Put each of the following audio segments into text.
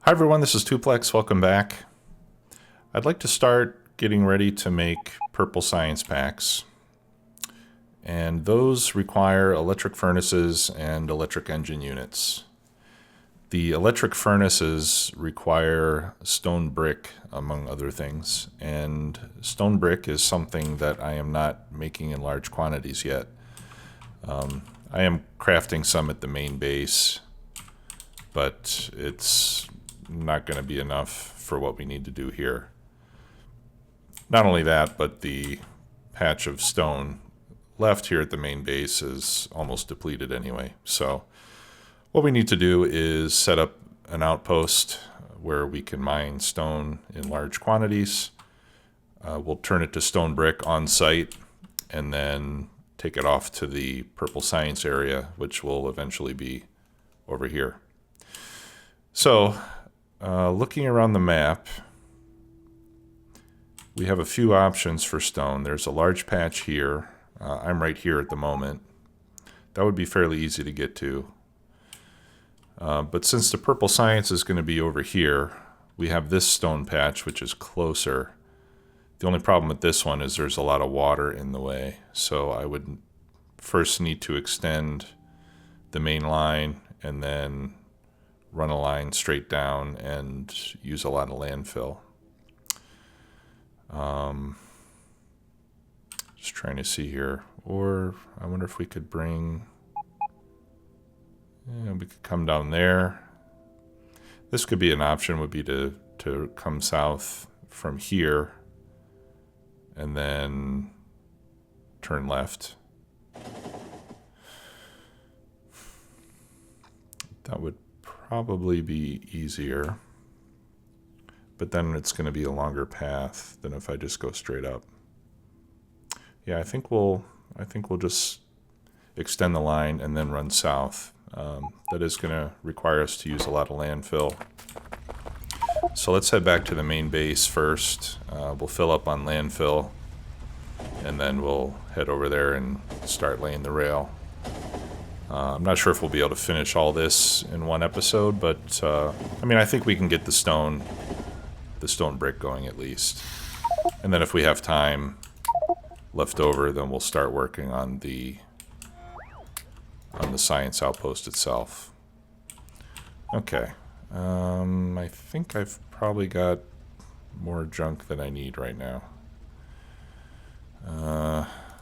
Hi everyone, this is Tuplex. Welcome back. I'd like to start getting ready to make purple science packs. And those require electric furnaces and electric engine units. The electric furnaces require stone brick, among other things. And stone brick is something that I am not making in large quantities yet. I am crafting some at the main base, but it's not going to be enough for what we need to do here. Not only that, but the patch of stone left here at the main base is almost depleted anyway. So what we need to do is set up an outpost where we can mine stone in large quantities. We'll turn it to stone brick on site and then take it off to the purple science area, which will eventually be over here. So looking around the map, we have a few options for stone. There's a large patch here. I'm right here at the moment. That would be fairly easy to get to. But since the purple science is going to be over here, we have this stone patch, which is closer. The only problem with this one is there's a lot of water in the way. So I would first need to extend the main line and then run a line straight down and use a lot of landfill. Just trying to see here. Or I wonder if we could bring... we could come down there. This could be an option, would be to come south from here and then turn left. That would probably be easier, but then it's going to be a longer path than if I just go straight up. Yeah, I think we'll just extend the line and then run south. That is going to require us to use a lot of landfill. So let's head back to the main base first. We'll fill up on landfill, and then we'll head over there and start laying the rail. I'm not sure if we'll be able to finish all this in one episode, but I mean, I think we can get the stone brick going at least. And then if we have time left over, then we'll start working on the science outpost itself. Okay. I think I've probably got more junk than I need right now.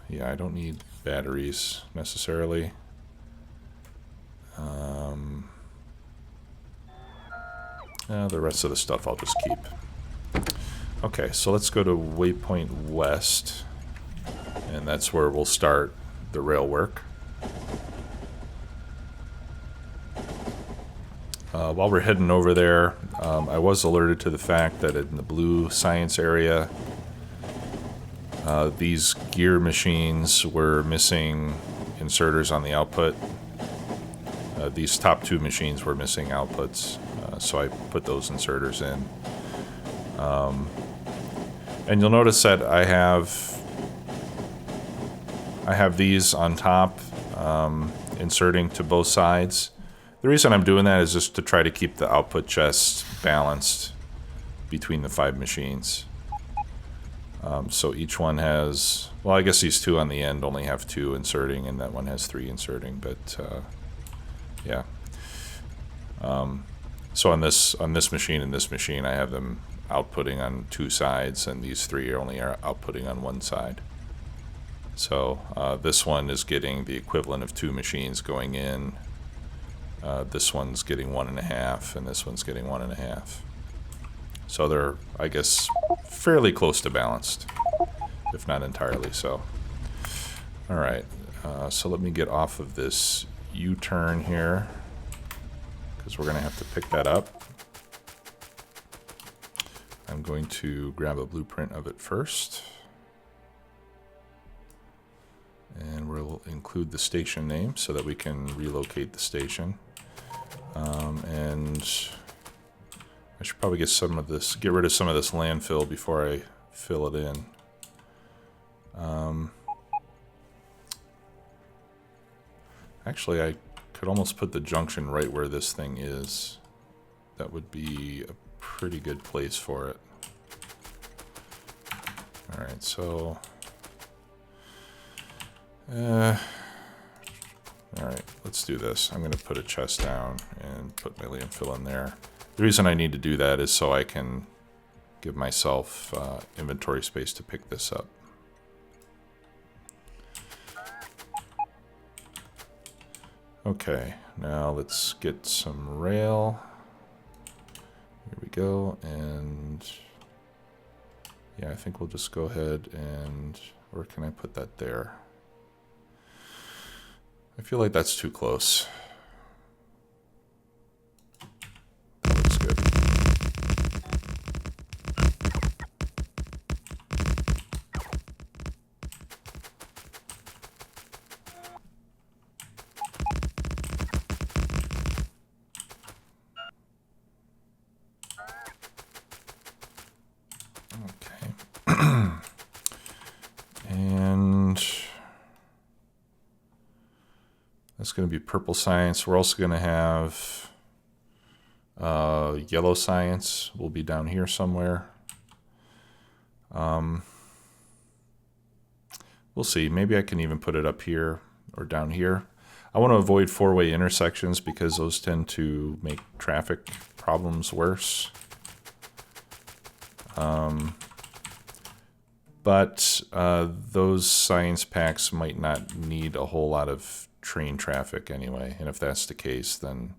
Yeah, I don't need batteries necessarily. The rest of the stuff I'll just keep. Okay, so let's go to waypoint west, and that's where we'll start the rail work. While we're heading over there, I was alerted to the fact that in the blue science area, these gear machines were missing inserters on the output. These top two machines were missing outputs, so I put those inserters in. And you'll notice that I have these on top, inserting to both sides. The reason I'm doing that is just to try to keep the output chests balanced between the 5 machines. So each one has, well, I guess these two on the end only have 2 inserting, and that one has 3 inserting, but yeah. So on this machine and this machine, I have them outputting on 2 sides, and these 3 only are outputting on 1 side. So this one is getting the equivalent of 2 machines going in. This one's getting 1.5, and this one's getting 1.5. So they're, I guess, fairly close to balanced, if not entirely so. All right, so let me get off of this U-turn here, because we're going to have to pick that up. I'm going to grab a blueprint of it first. And we'll include the station name so that we can relocate the station. And I should probably get rid of some of this landfill before I fill it in. Actually, I could almost put the junction right where this thing is. that would be a pretty good place for it. Alright, so... Alright, let's do this. I'm going to put a chest down and put my landfill in there. The reason I need to do that is so I can give myself inventory space to pick this up. Okay, now let's get some rail. Here we go, and yeah, I think we'll just go ahead and, where can I put that there? I feel like that's too close. That looks good. And that's going to be purple science. We're also going to have yellow science will be down here somewhere. We'll see. Maybe I can even put it up here or down here. I want to avoid four-way intersections because those tend to make traffic problems worse. But those science packs might not need a whole lot of train traffic anyway. And if that's the case, then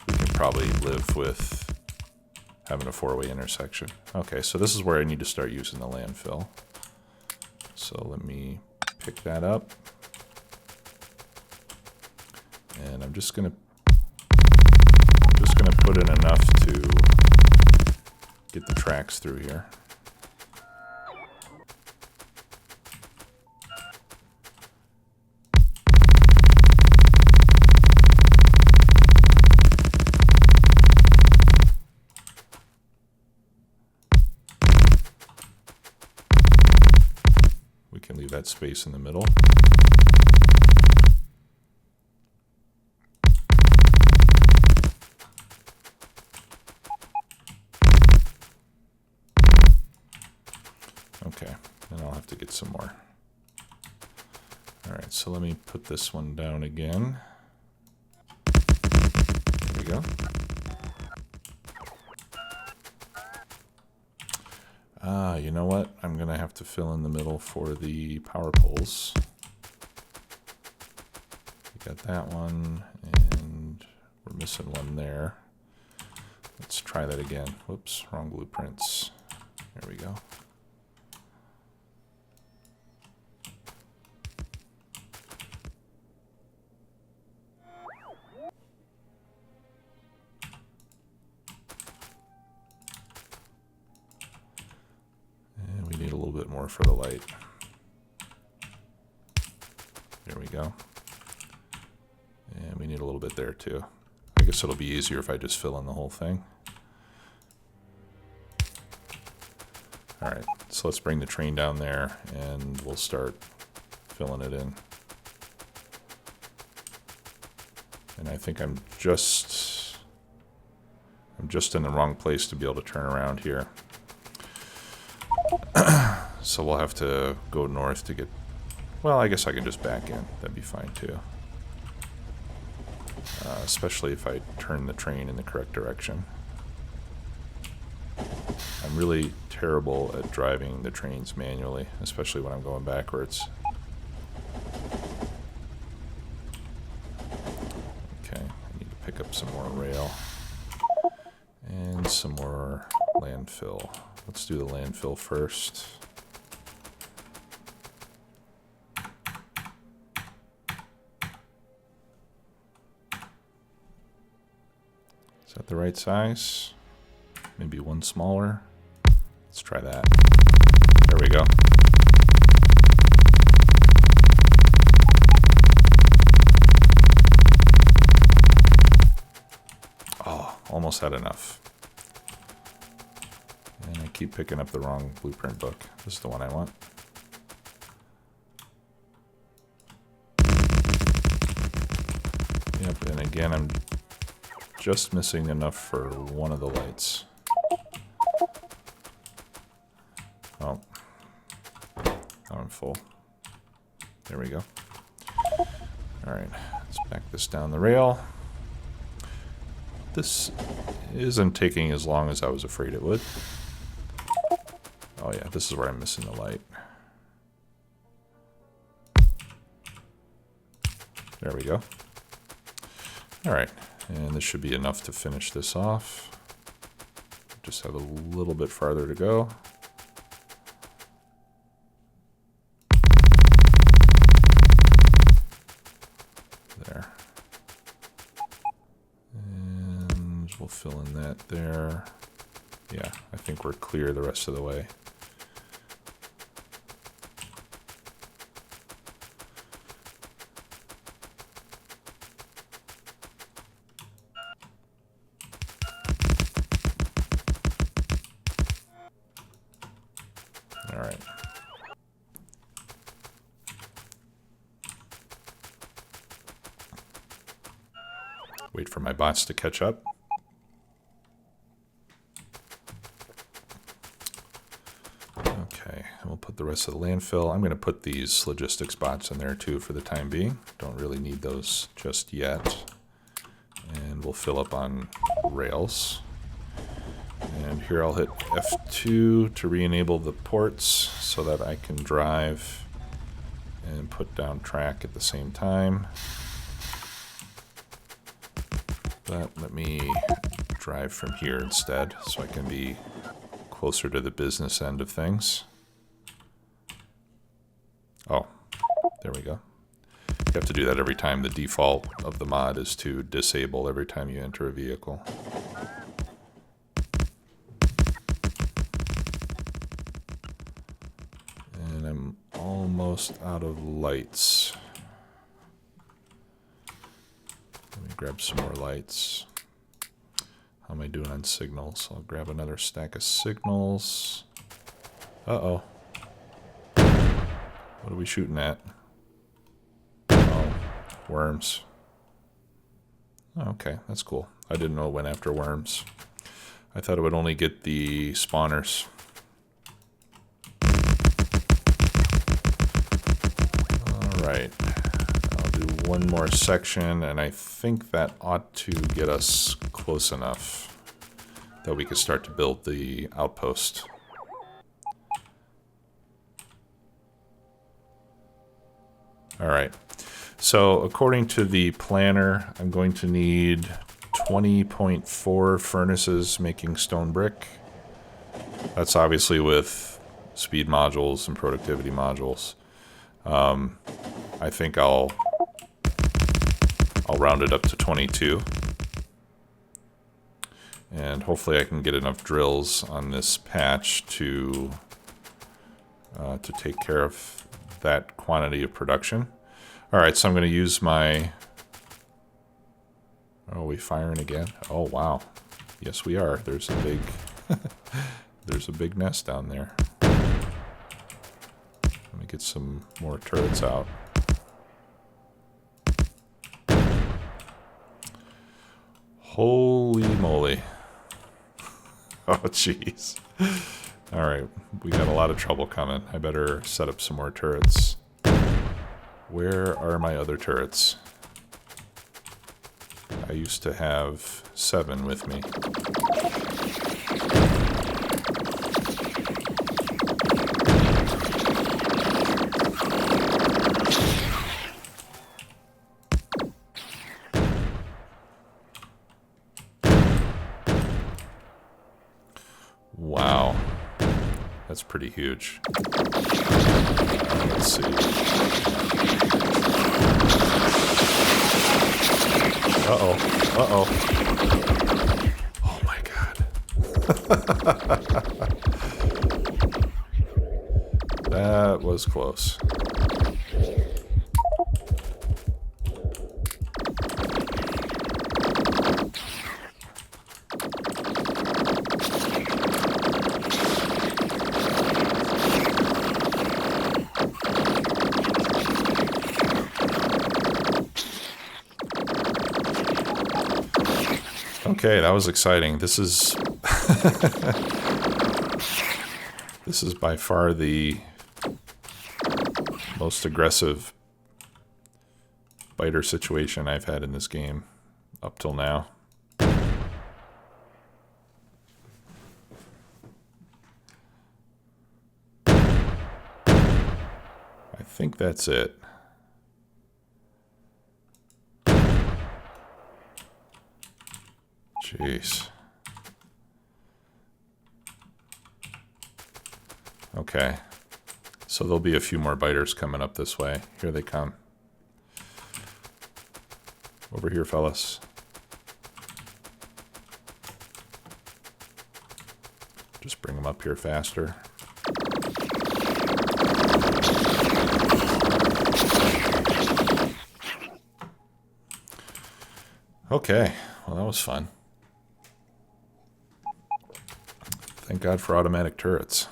we can probably live with having a four-way intersection. Okay, so this is where I need to start using the landfill. So let me pick that up. And I'm just gonna put in enough to get the tracks through here. We can leave that space in the middle. Okay, and I'll have to get some more. Alright, so let me put this one down again. There we go. You know what? I'm going to have to fill in the middle for the power poles. We got that one, and we're missing one there. Let's try that again. Whoops, wrong blueprints. There we go. More for the light. There we go. And we need a little bit there too. I guess it'll be easier if I just fill in the whole thing. Alright, so let's bring the train down there and we'll start filling it in. And I think I'm just in the wrong place to be able to turn around here. So we'll have to go north to get... Well, I guess I can just back in. That'd be fine too. Especially if I turn the train in the correct direction. I'm really terrible at driving the trains manually, especially when I'm going backwards. Okay, I need to pick up some more rail. And some more landfill. Let's do the landfill first. Is that the right size? Maybe one smaller. Let's try that. There we go. Oh, almost had enough. And I keep picking up the wrong blueprint book. This is the one I want. Yep, and again, I'm just missing enough for one of the lights. Oh, I'm full. There we go. All right, let's back this down the rail. This isn't taking as long as I was afraid it would. Oh yeah, this is where I'm missing the light. There we go. All right, and this should be enough to finish this off. Just have a little bit farther to go. There. And we'll fill in that there. Yeah, I think we're clear the rest of the way. All right. Wait for my bots to catch up. Okay, and we'll put the rest of the landfill. I'm going to put these logistics bots in there too for the time being. Don't really need those just yet. And we'll fill up on rails. And here I'll hit F2 to re-enable the ports so that I can drive and put down track at the same time. But let me drive from here instead so I can be closer to the business end of things. Oh, there we go. You have to do that every time. The default of the mod is to disable every time you enter a vehicle. And I'm almost out of lights. Let me grab some more lights. How am I doing on signals? I'll grab another stack of signals. Uh-oh. What are we shooting at? Oh, worms. Oh, okay, that's cool. I didn't know it went after worms. I thought it would only get the spawners. All right. I'll do one more section, and I think that ought to get us close enough that we can start to build the outpost. All right, so according to the planner, I'm going to need 20.4 furnaces making stone brick. That's obviously with speed modules and productivity modules. I think I'll round it up to 22. And hopefully I can get enough drills on this patch to take care of that quantity of production. All right, so I'm going to use my... Oh, are we firing again? Oh, wow. Yes, we are. There's a big... There's a big nest down there. Let me get some more turrets out. Holy moly. Oh, jeez. All right, we got a lot of trouble coming. I better set up some more turrets. Where are my other turrets? I used to have 7 with me. Wow. That's pretty huge. Let's see. Uh-oh. Uh-oh. Oh my god. That was close. Okay, that was exciting. This is this is by far the most aggressive biter situation I've had in this game up till now. I think that's it. Jeez. Okay. So there'll be a few more biters coming up this way. Here they come. Over here, fellas. Just bring them up here faster. Okay, well that was fun. Thank God for automatic turrets.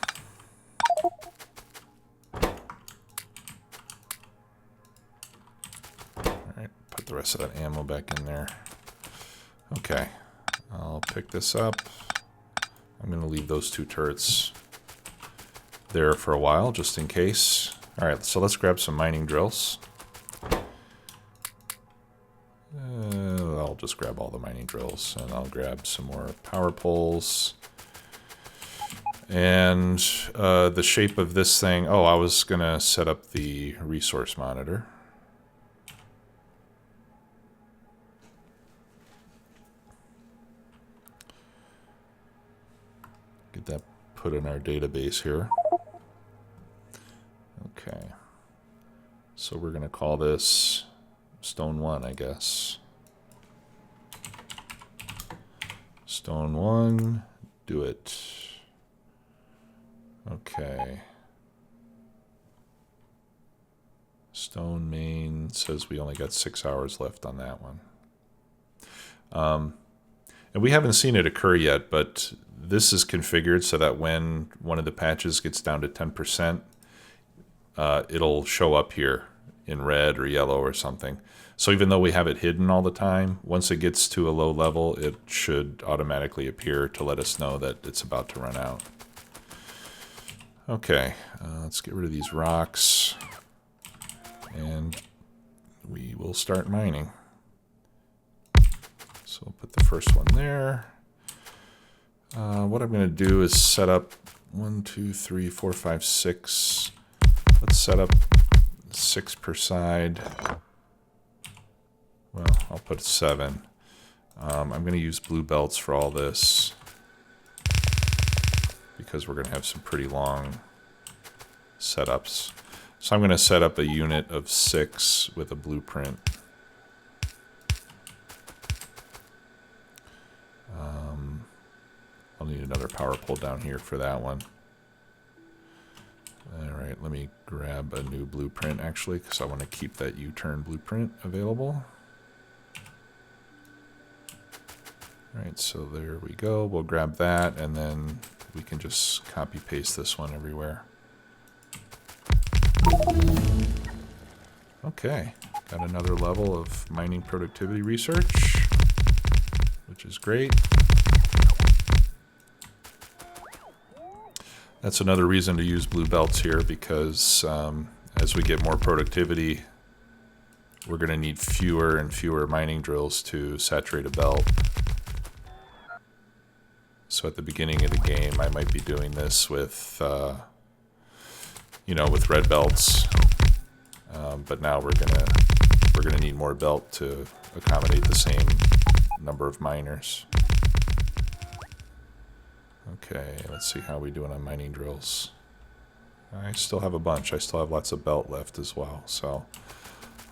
Alright, put the rest of that ammo back in there. Okay, I'll pick this up. I'm going to leave those two turrets there for a while, just in case. Alright, so let's grab some mining drills. I'll just grab all the mining drills, and I'll grab some more power poles. And the shape of this thing... Oh, I was going to set up the resource monitor. Get that put in our database here. Okay. So we're going to call this Stone 1, I guess. Stone 1, do it. Okay. Stone main says we only got 6 hours left on that one. And we haven't seen it occur yet, but this is configured so that when one of the patches gets down to 10%, it'll show up here in red or yellow or something. So even though we have it hidden all the time, once it gets to a low level, it should automatically appear to let us know that it's about to run out. Okay, let's get rid of these rocks, and we will start mining. So we'll put the first one there. What I'm going to do is set up 1, 2, 3, 4, 5, 6. Let's set up 6 per side. Well, I'll put 7. I'm going to use blue belts for all this, because we're going to have some pretty long setups. So I'm going to set up a unit of 6 with a blueprint. I'll need another power pole down here for that one. Alright, let me grab a new blueprint actually, because I want to keep that U-turn blueprint available. Alright, so there we go. We'll grab that, and then we can just copy paste this one everywhere. Okay, got another level of mining productivity research, which is great. That's another reason to use blue belts here, because as we get more productivity, we're going to need fewer and fewer mining drills to saturate a belt. So at the beginning of the game, I might be doing this with, you know, with red belts. But now we're gonna need more belt to accommodate the same number of miners. Okay, let's see how we're doing on mining drills. I still have a bunch. I still have lots of belt left as well. So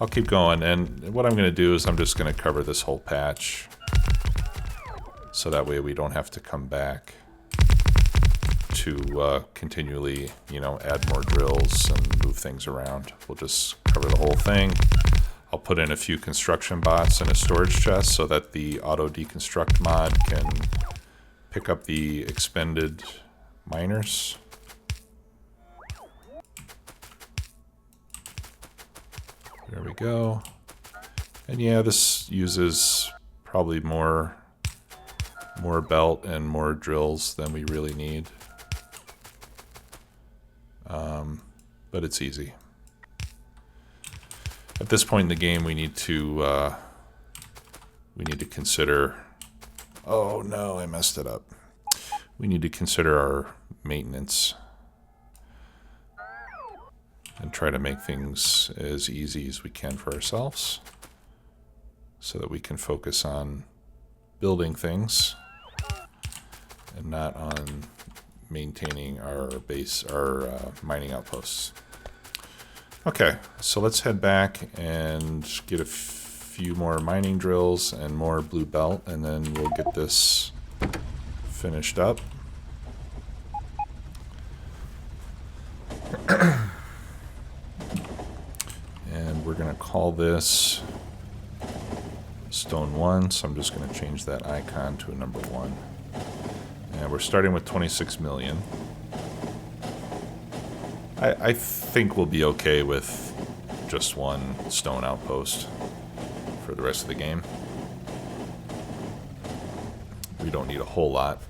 I'll keep going. And what I'm going to do is I'm just going to cover this whole patch, so that way we don't have to come back to continually, you know, add more drills and move things around. We'll just cover the whole thing. I'll put in a few construction bots and a storage chest so that the auto deconstruct mod can pick up the expended miners. There we go. And yeah, this uses probably more more belt and more drills than we really need. But it's easy. At this point in the game, we need to consider. Oh no, I messed it up. We need to consider our maintenance and try to make things as easy as we can for ourselves, so that we can focus on building things and not on maintaining our base, our mining outposts. Okay, so let's head back and get a few more mining drills and more blue belt, and then we'll get this finished up. And we're going to call this Stone 1, so I'm just going to change that icon to a number 1. And we're starting with 26 million. I think we'll be okay with just one stone outpost for the rest of the game. We don't need a whole lot.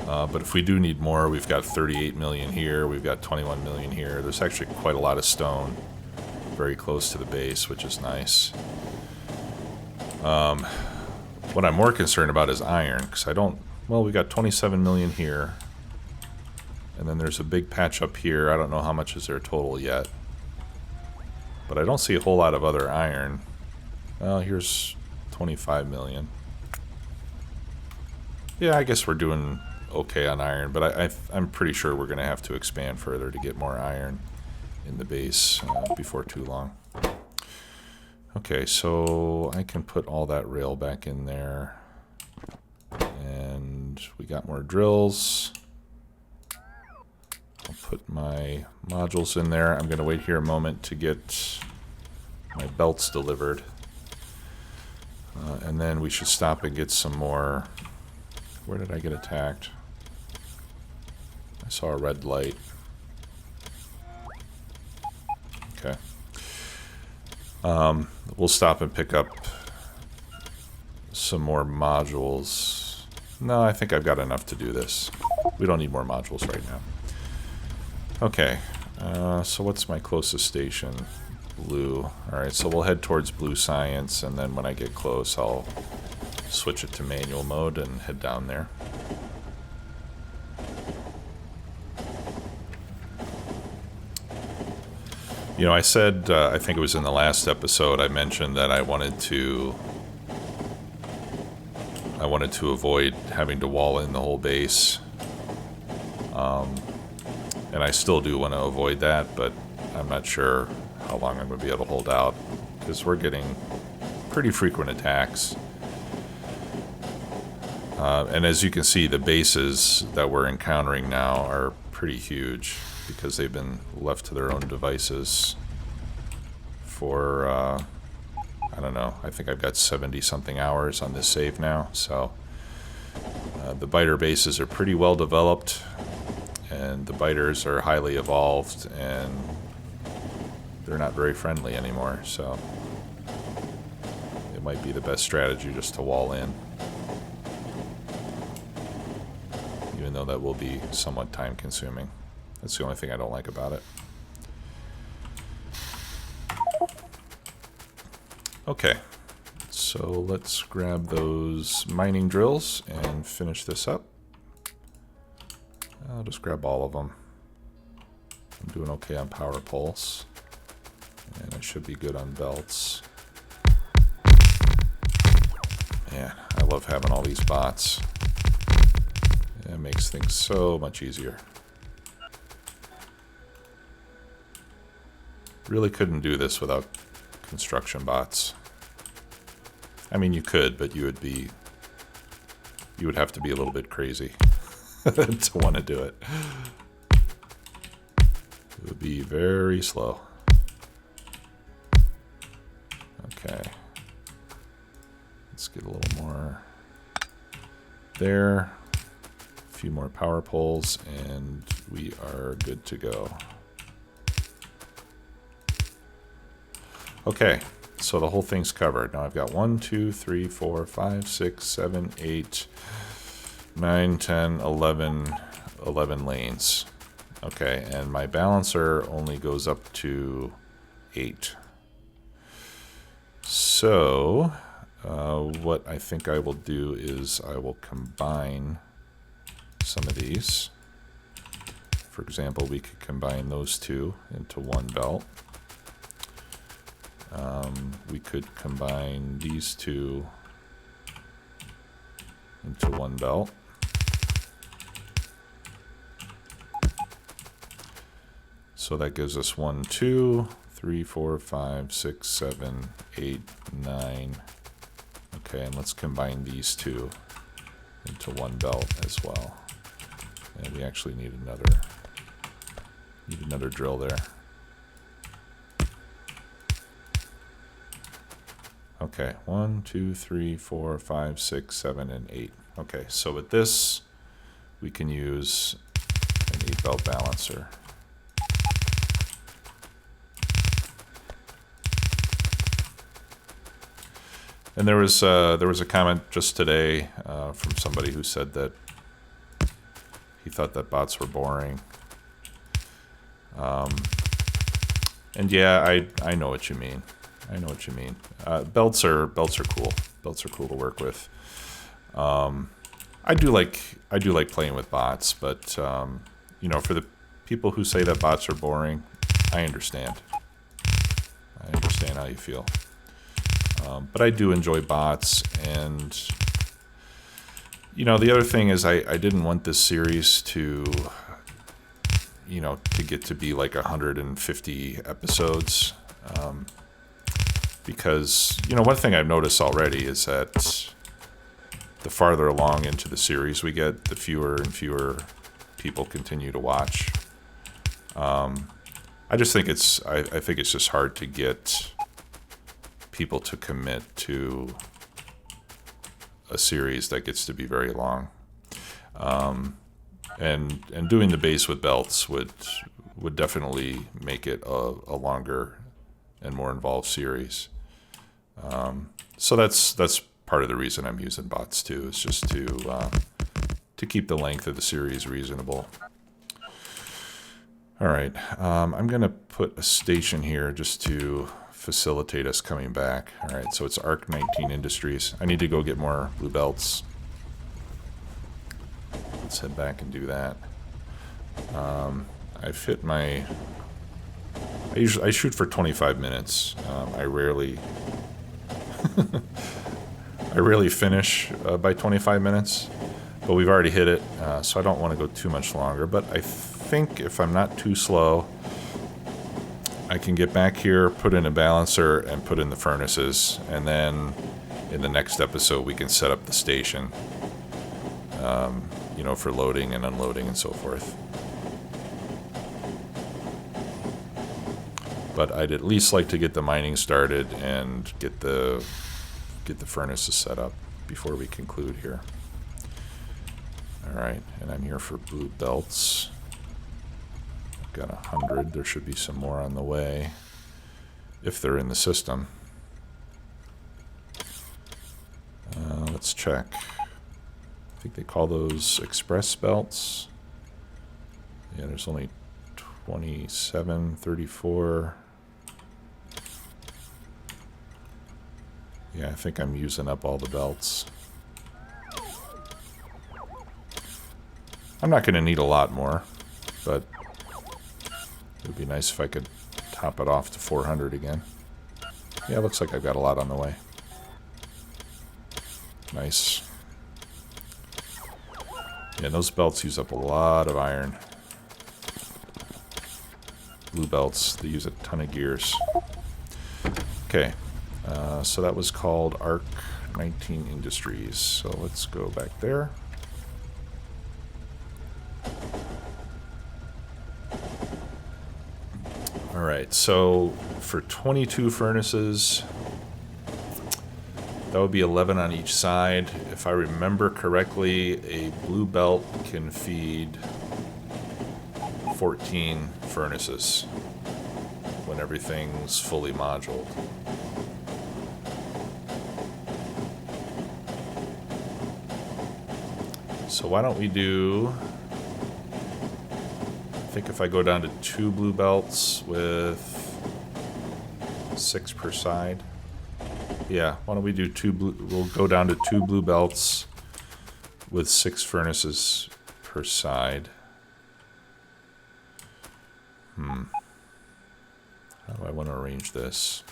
But if we do need more, we've got 38 million here, we've got 21 million here. There's actually quite a lot of stone very close to the base, which is nice. What I'm more concerned about is iron, because well, we got 27 million here, and then there's a big patch up here. I don't know how much is there total yet, but I don't see a whole lot of other iron. Well, here's 25 million. Yeah, I guess we're doing okay on iron, but I'm pretty sure we're going to have to expand further to get more iron in the base before too long. Okay, so I can put all that rail back in there. And we got more drills. I'll put my modules in there. I'm going to wait here a moment to get my belts delivered. And then we should stop and get some more. Where did I get attacked? I saw a red light. Okay. We'll stop and pick up some more modules. No, I think I've got enough to do this. We don't need more modules right now. Okay, so what's my closest station? Blue. Alright, so we'll head towards blue science, and then when I get close, I'll switch it to manual mode and head down there. You know, I said, I think it was in the last episode, I mentioned that I wanted to avoid having to wall in the whole base. And I still do want to avoid that, but I'm not sure how long I'm going to be able to hold out, because we're getting pretty frequent attacks. And as you can see, the bases that we're encountering now are pretty huge, because they've been left to their own devices for, I don't know, I think I've got 70-something hours on this save now, so the biter bases are pretty well developed, and the biters are highly evolved, and they're not very friendly anymore, so it might be the best strategy just to wall in, even though that will be somewhat time-consuming. That's the only thing I don't like about it. Okay, so let's grab those mining drills and finish this up. I'll just grab all of them. I'm doing okay on power poles, and I should be good on belts. Man, I love having all these bots. It makes things so much easier. Really couldn't do this without construction bots. I mean, you could, but you would have to be a little bit crazy to want to do it. It would be very slow. Okay. Let's get a little more there. A few more power poles, and we are good to go. Okay, so the whole thing's covered. Now I've got 1, 2, 3, 4, 5, 6, 7, 8, 9, 10, 11 lanes. Okay, and my balancer only goes up to 8. So what I think I will do is I will combine some of these. For example, we could combine those two into one belt. We could combine these two into one belt. So that gives us 1, 2, 3, 4, 5, 6, 7, 8, 9. Okay, and let's combine these two into one belt as well. And we actually need another drill there. Okay, 1, 2, 3, 4, 5, 6, 7, and 8. Okay, so with this, we can use an 8-belt balancer. And there was a comment just today from somebody who said that he thought that bots were boring. And yeah, I know what you mean. I know what you mean. Belts are cool. Belts are cool to work with. I do like playing with bots, but you know, for the people who say that bots are boring, I understand. I understand how you feel. But I do enjoy bots, and you know, the other thing is I didn't want this series to, you know, to get to be like 150 episodes, because, you know, one thing I've noticed already is that the farther along into the series we get, the fewer and fewer people continue to watch. I just think I think it's just hard to get people to commit to a series that gets to be very long. And doing the base with belts would definitely make it a longer and more involved series. So that's part of the reason I'm using bots too, is just to keep the length of the series reasonable. All right, I'm gonna put a station here just to facilitate us coming back. All right, so it's Arc 19 Industries. I need to go get more blue belts. Let's head back and do that. I've hit my... I shoot for 25 minutes. I rarely finish by 25 minutes, but we've already hit it, so I don't want to go too much longer. But I think if I'm not too slow, I can get back here, put in a balancer, and put in the furnaces, and then in the next episode we can set up the station, you know, for loading and unloading and so forth. But I'd at least like to get the mining started and get the furnaces set up before we conclude here. All right, and I'm here for blue belts. I've got 100. There should be some more on the way if they're in the system. Let's check. I think they call those express belts. Yeah, there's only 27, 34. Yeah, I think I'm using up all the belts. I'm not going to need a lot more, but it would be nice if I could top it off to 400 again. Yeah, it looks like I've got a lot on the way. Nice. Yeah, those belts use up a lot of iron. Blue belts, they use a ton of gears. Okay, so that was called Arc 19 Industries. So let's go back there. All right, so for 22 furnaces, that would be 11 on each side. If I remember correctly, a blue belt can feed 14 furnaces when everything's fully moduled. So why don't we do, I think if I go down to 2 blue belts with 6 per side. Yeah, why don't we do 2 blue, we'll go down to 2 blue belts with 6 furnaces per side. How do I want to arrange this?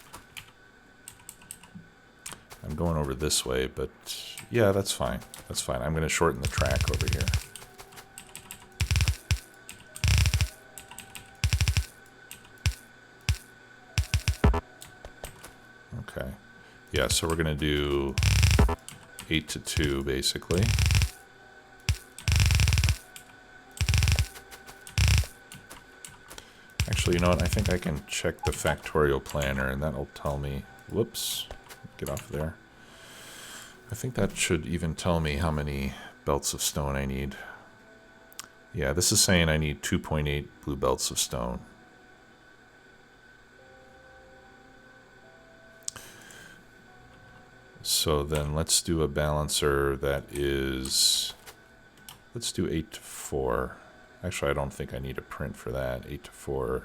I'm going over this way, but yeah, that's fine. That's fine. I'm going to shorten the track over here. Okay. Yeah, so we're going to do 8 to 2, basically. Actually, you know what? I think I can check the Factorio planner, and that'll tell me... Whoops. Get off there. I think that should even tell me how many belts of stone I need. Yeah, this is saying I need 2.8 blue belts of stone. So then let's do a balancer that is... Let's do 8 to 4. Actually, I don't think I need a print for that. 8 to 4.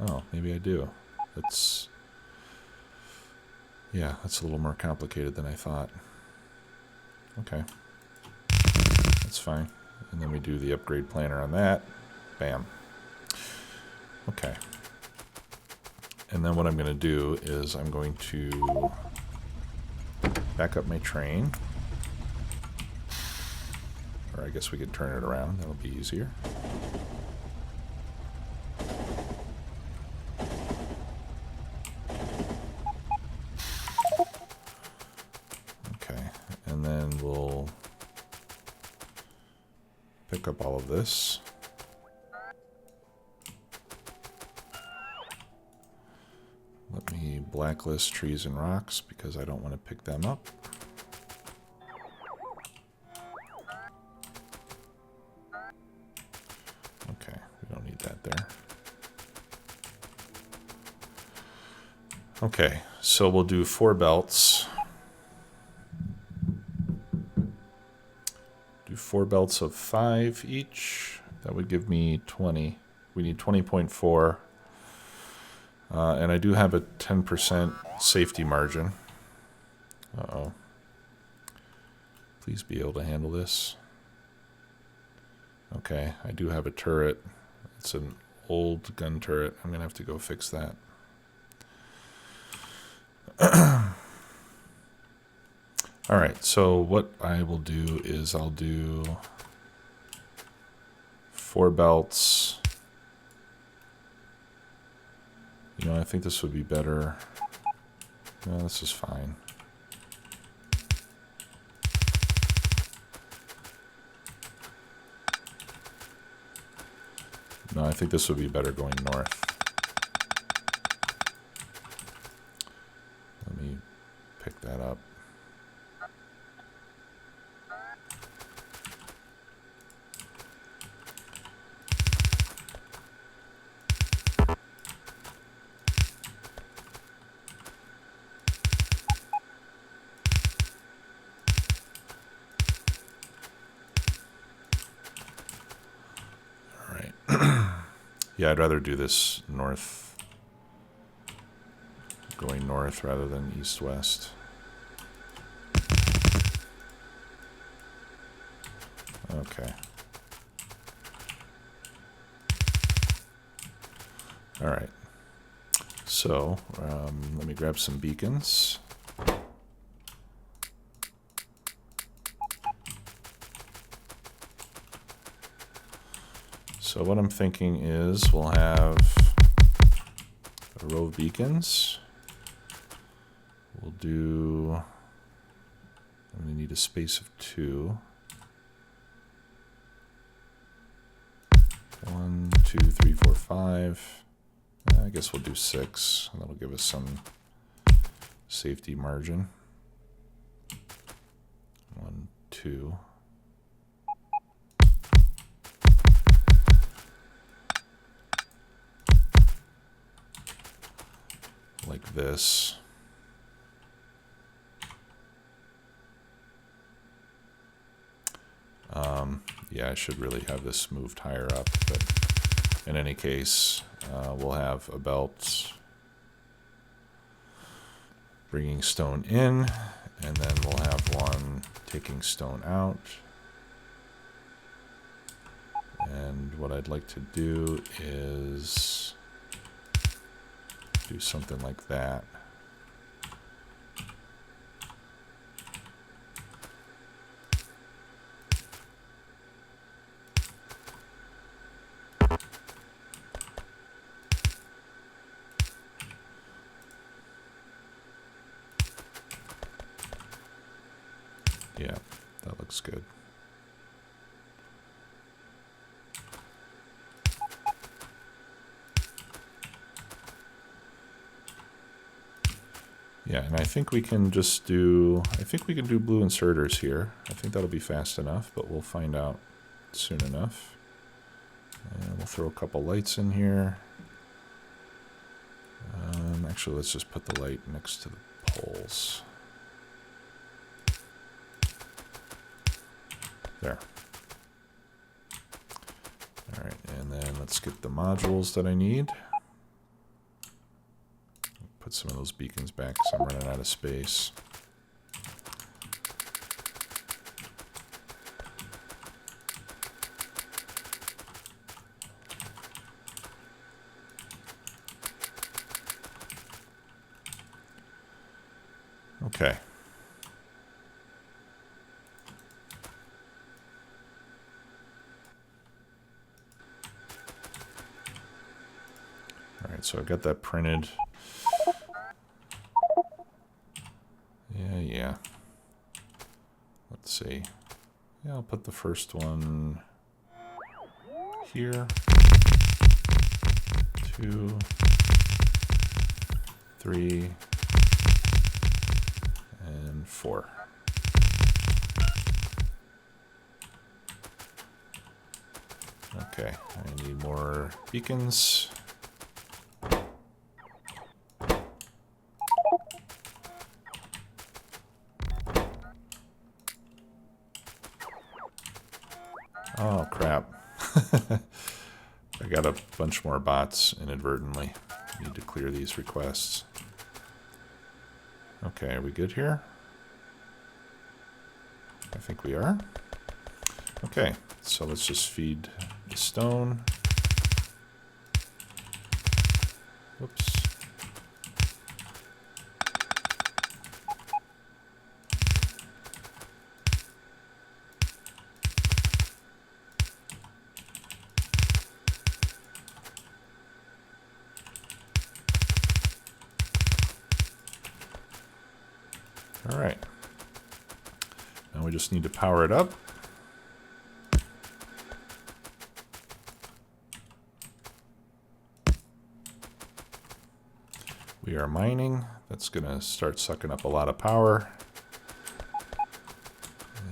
Oh, maybe I do. That's... Yeah, that's a little more complicated than I thought. Okay. That's fine. And then we do the upgrade planner on that. Bam. Okay. And then what I'm going to do is I'm going to back up my train. Or I guess we could turn it around. That'll be easier. Okay. And then we'll pick up all of this. Let me blacklist trees and rocks because I don't want to pick them up. Okay, we don't need that there. Okay, so we'll do 4 belts. Do 4 belts of 5 each. That would give me 20. We need 20.4. And I do have a 10% safety margin. Uh-oh. Please be able to handle this. Okay, I do have a turret. It's an old gun turret. I'm going to have to go fix that. Alright, so what I will do is I'll do 4 belts. You know, I think this would be better. No, this is fine. No, I think this would be better going north. Let me pick that up. Yeah, I'd rather do this north, going north rather than east-west. Okay. All right. So, let me grab some beacons. So what I'm thinking is we'll have a row of beacons. We'll do, I'm going to need a space of 2. 1, 2, 3, 4, 5. I guess we'll do 6. And that'll give us some safety margin. 1, 2. Like this. Yeah, I should really have this moved higher up, but in any case, we'll have a belt bringing stone in, and then we'll have one taking stone out. And what I'd like to do is do something like that. Yeah, that looks good. Yeah, and I think we can just do, I think we can do blue inserters here. I think that'll be fast enough, but we'll find out soon enough. And we'll throw a couple lights in here. Actually, let's just put the light next to the poles. There. All right, and then let's get the modules that I need. Put some of those beacons back because I'm running out of space. Okay. All right, so I've got that printed. Yeah. Let's see. Yeah, I'll put the first one here. 2, 3, and 4. Okay, I need more beacons. Oh, crap. I got a bunch more bots inadvertently. Need to clear these requests. Okay, are we good here? I think we are. Okay, so let's just feed the stone. Whoops. All right. Now we just need to power it up. We are mining. That's going to start sucking up a lot of power.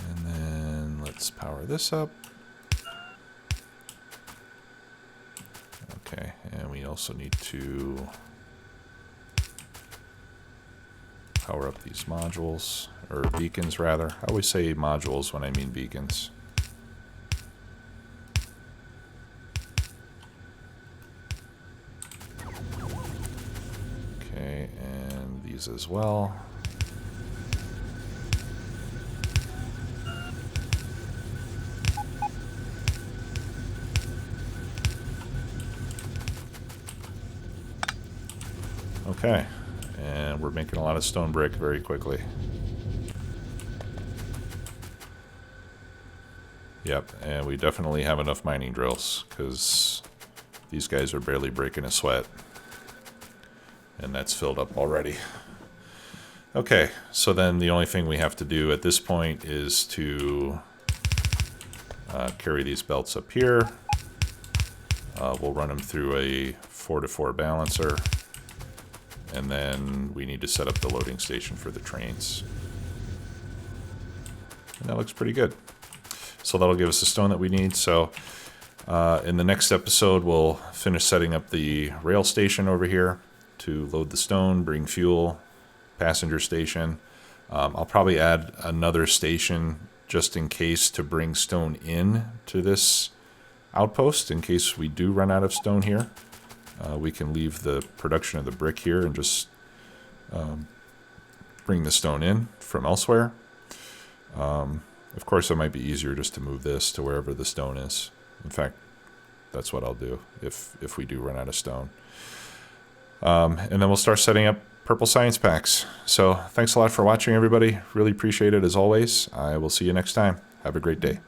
And then let's power this up. Okay, and we also need to power up these modules, or beacons rather. I always say modules when I mean beacons. Okay, and these as well. Okay, and we're making a lot of stone brick very quickly. Yep, and we definitely have enough mining drills because these guys are barely breaking a sweat. And that's filled up already. Okay, so then the only thing we have to do at this point is to carry these belts up here. We'll run them through a 4-to-4 balancer. And then we need to set up the loading station for the trains. And that looks pretty good. So that'll give us the stone that we need. So in the next episode, we'll finish setting up the rail station over here to load the stone, bring fuel, passenger station. I'll probably add another station just in case to bring stone in to this outpost. In case we do run out of stone here, we can leave the production of the brick here and just bring the stone in from elsewhere. Of course, it might be easier just to move this to wherever the stone is. In fact, that's what I'll do if we do run out of stone. And then we'll start setting up purple science packs. So thanks a lot for watching, everybody. Really appreciate it as always. I will see you next time. Have a great day.